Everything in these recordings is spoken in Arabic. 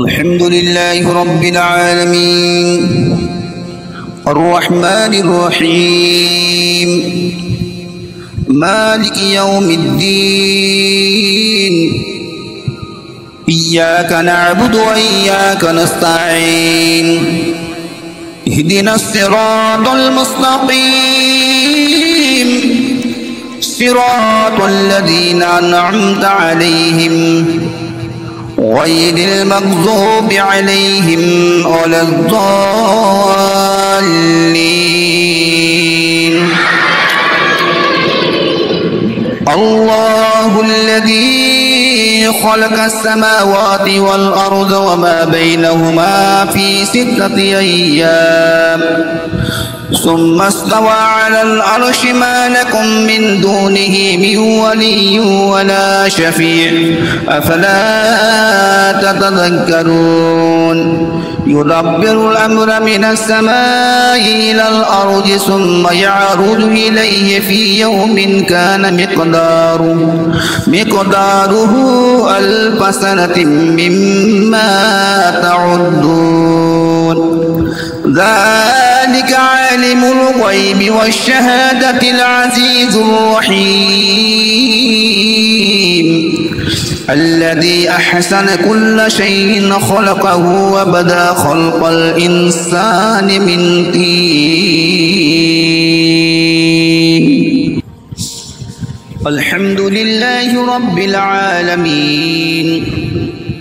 الحمد لله رب العالمين الرحمن الرحيم مالك يوم الدين إياك نعبد وإياك نستعين اهدنا الصراط المستقيم صراط الذين أنعمت عليهم غير المغضوب عليهم ولا الضالين. الله الذي خلق السماوات والأرض وما بينهما في 6 أيام ثم استوى على العرش ما لكم من دونه من ولي ولا شفيع أفلا تتذكرون. يدبر الأمر من السماء إلى الأرض ثم يعرج إليه في يوم كان مقداره 1000 سنة مما تعدون. ذلك عالم الغيب والشهادة العزيز الرحيم الذي أحسن كل شيء خلقه وبدأ خلق الإنسان من طين. الحمد لله رب العالمين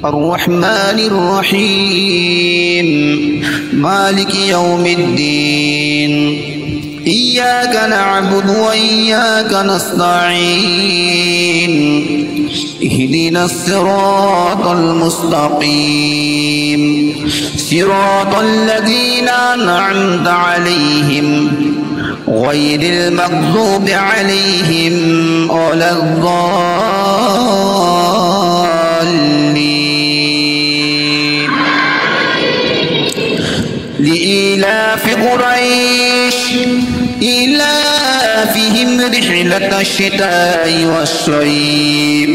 الرحمن الرحيم مالك يوم الدين إياك نعبد وإياك نستعين اهدنا الصراط المستقيم صراط الذين أنعمت عليهم غير المغضوب عليهم ولا الضالين. لإيلاف قريش إيلافهم رحلة الشتاء والصيف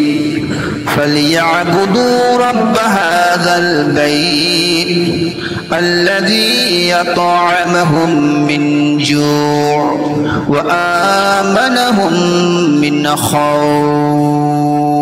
فليعبدوا رب هذا البيت الذي أطعمهم من جوع وآمنهم من خوف.